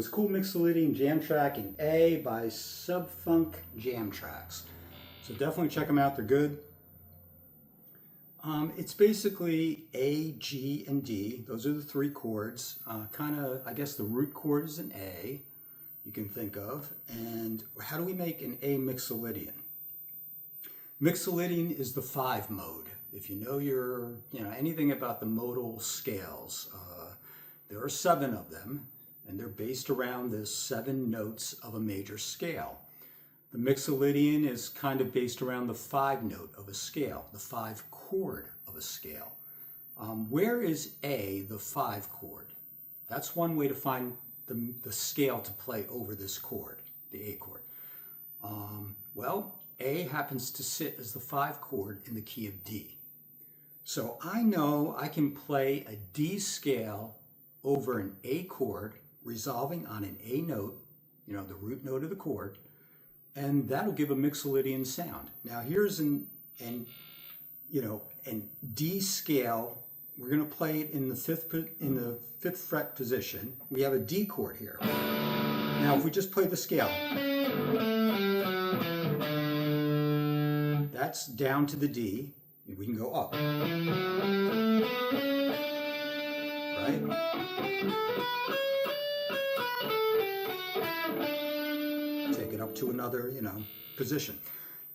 was Cool Mixolydian Jam Track in A by Subfunk Jam Tracks. So definitely check them out, they're good. It's basically A, G, and D. Those are the three chords. I guess the root chord is an A, you can think of. And how do we make an A mixolydian? Mixolydian is the 5 mode. If you know anything about the modal scales, there are 7 of them, and they're based around the 7 notes of a major scale. The mixolydian is kind of based around the 5 note of a scale, the 5 chord of a scale. Where is A the 5 chord? That's one way to find the scale to play over this chord, the A chord. Well, A happens to sit as the 5 chord in the key of D. So I know I can play a D scale over an A chord, resolving on an A note, the root note of the chord, and that'll give a mixolydian sound. Now here's an D scale. We're going to play it in the 5th fret position. We have a D chord here. Now if we just play the scale, that's down to the D. We can go up, right? Take it up to another, position.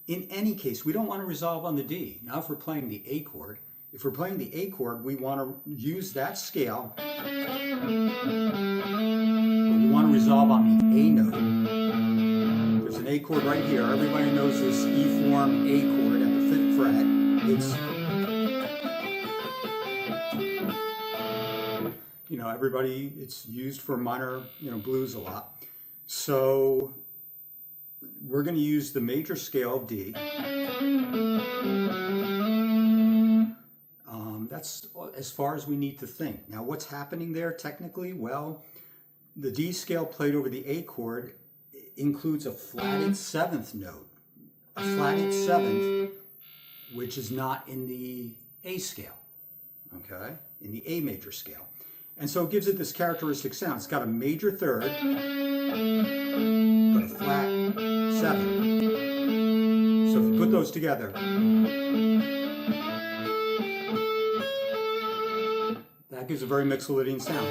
In any case, we don't want to resolve on the D. Now if we're playing the A chord, we want to use that scale. We want to resolve on the A note. There's an A chord right here. Everybody knows this E form A chord at the 5th fret. It's used for minor, blues a lot. So we're going to use the major scale of D. That's as far as we need to think. Now what's happening there technically? Well, the D scale played over the A chord includes a flatted 7th note. A flatted 7th, which is not in the A scale, okay? In the A major scale. And so it gives it this characteristic sound. It's got a major 3rd, but a flat 7th. So if you put those together, that gives a very mixolydian sound.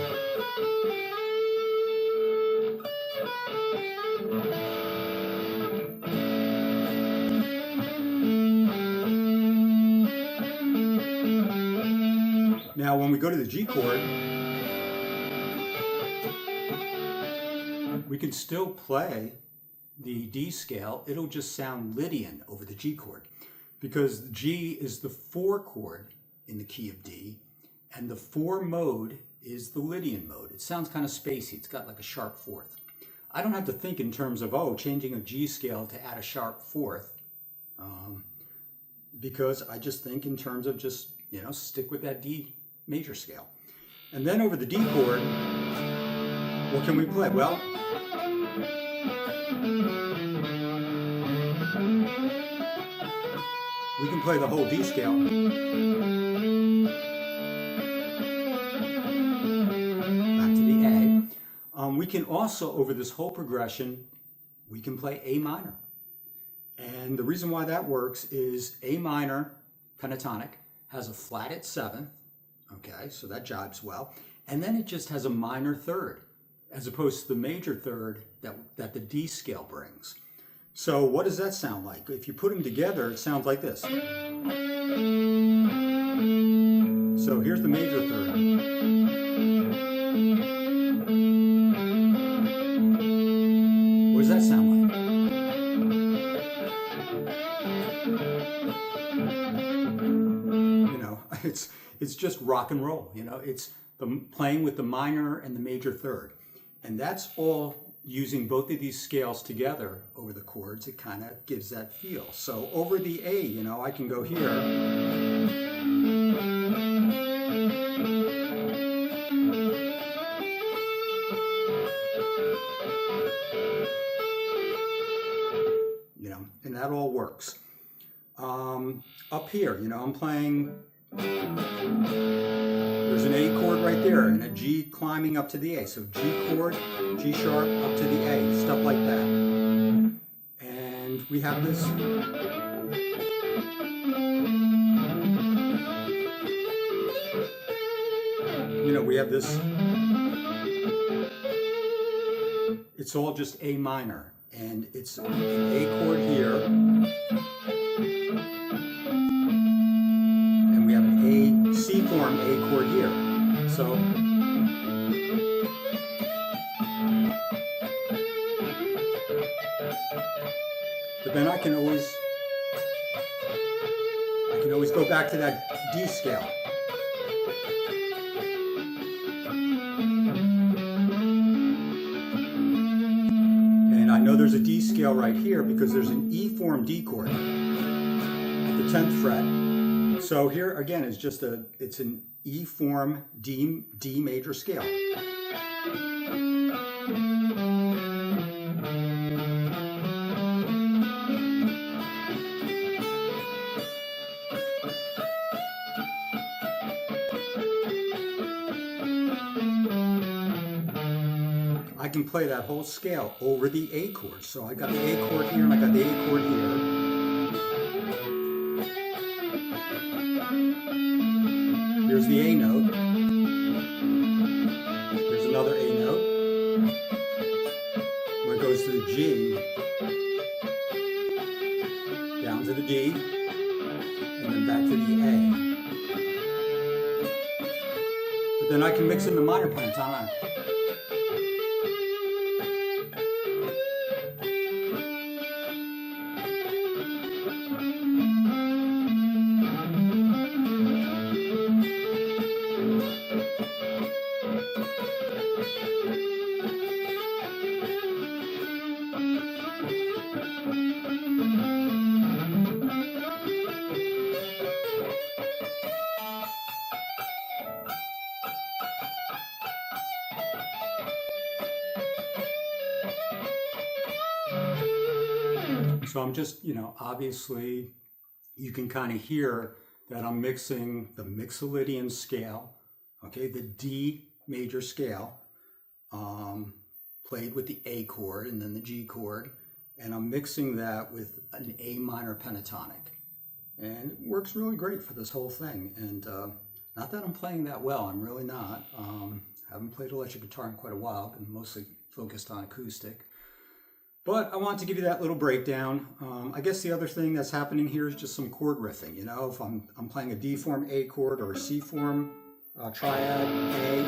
Now when we go to the G chord, we can still play the D scale. It'll just sound Lydian over the G chord because the G is the 4 chord in the key of D, and the 4 mode is the Lydian mode. It sounds kind of spacey. It's got like a sharp 4th. I don't have to think in terms of, changing a G scale to add a sharp 4th, because I just think in terms of just, stick with that D major scale. And then over the D chord, what can we play? Well, we can play the whole D scale. Back to the A. We can also, over this whole progression, we can play A minor. And the reason why that works is A minor, pentatonic, has a flatted 7th. Okay, so that jibes well. And then it just has a minor 3rd, as opposed to the major 3rd that the D scale brings. So what does that sound like? If you put them together, it sounds like this. So here's the major 3rd. What does that sound like? It's just rock and roll, it's playing with the minor and the major 3rd. And that's all using both of these scales together over the chords. It kind of gives that feel. So over the A, I can go here. And that all works. Up here, I'm playing There's an A chord right there and a G climbing up to the A. So G chord, G sharp up to the A, stuff like that. And we have this. You know, we have this. It's all just A minor. And it's an A chord here. And we have an A, C form A chord here. So but then I can always go back to that D scale. And I know there's a D scale right here because there's an E form D chord at the 10th fret. So here again is just it's an E form D major scale. I can play that whole scale over the A chord. So I got the A chord here and I got the A chord here. Here's the A note. Here's another A note. When it goes to the G, down to the D, and then back to the A. But then I can mix in the minor pentatonic. So I'm just, you know, obviously you can kind of hear that I'm mixing the Mixolydian scale, okay, the D major scale, played with the A chord and then the G chord, and I'm mixing that with an A minor pentatonic. And it works really great for this whole thing. And not that I'm playing that well, I'm really not. Haven't played electric guitar in quite a while, been mostly focused on acoustic. But I want to give you that little breakdown. I guess the other thing that's happening here is just some chord riffing. You know, if I'm playing a D form A chord or a C form triad A,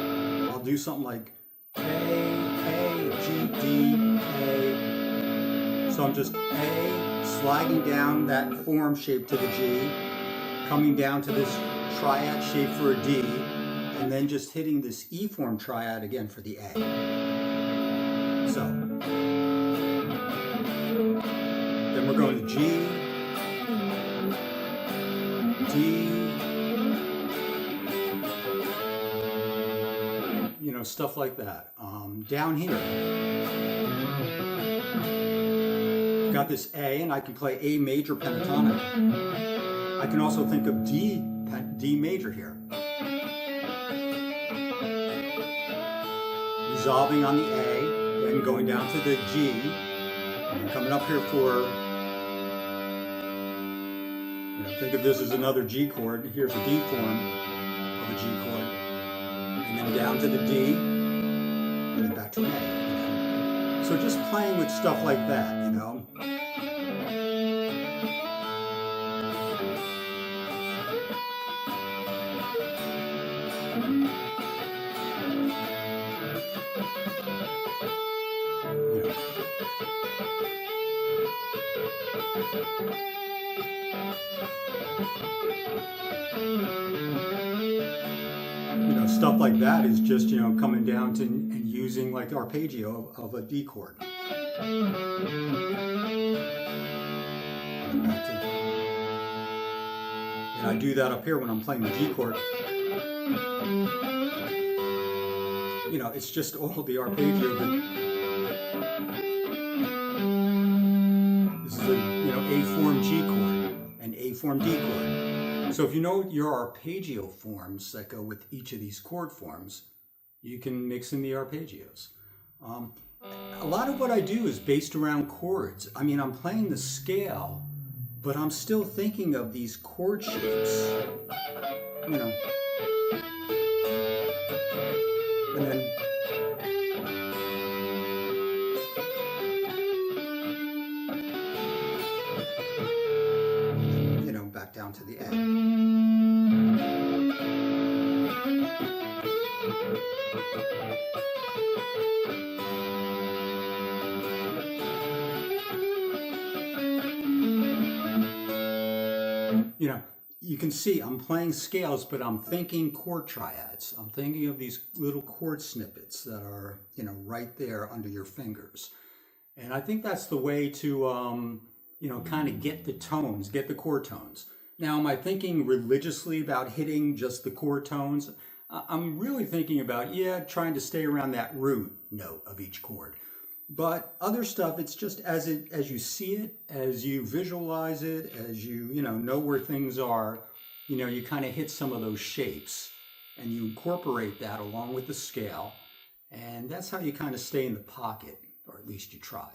I'll do something like A, G, D, A. So I'm just A, sliding down that form shape to the G, coming down to this triad shape for a D, and then just hitting this E form triad again for the A. So. Then we're going to G, D, you know, stuff like that. Down here, got this A, and I can play A major pentatonic. I can also think of D major here. Resolving on the A, then going down to the G, and coming up here for, think of this as another G chord. Here's a D form of a G chord. And then down to the D, and then back to an A. So just playing with stuff like that, you know. Stuff like that is just, you know, coming down to and using like the arpeggio of a D chord. And I do that up here when I'm playing the G chord. You know, it's just all the arpeggio. This is a, you know, A form G chord and A form D chord. So if you know your arpeggio forms that go with each of these chord forms, you can mix in the arpeggios. A lot of what I do is based around chords. I mean, I'm playing the scale, but I'm still thinking of these chord shapes. You know, and then back down to the A. You can see I'm playing scales, but I'm thinking chord triads. I'm thinking of these little chord snippets that are, right there under your fingers. And I think that's the way to, kind of get the tones, get the chord tones. Now, am I thinking religiously about hitting just the chord tones? I'm really thinking about, trying to stay around that root note of each chord. But other stuff, it's just as you see it, as you visualize it, as you know where things are, you kind of hit some of those shapes and you incorporate that along with the scale. And that's how you kind of stay in the pocket, or at least you try.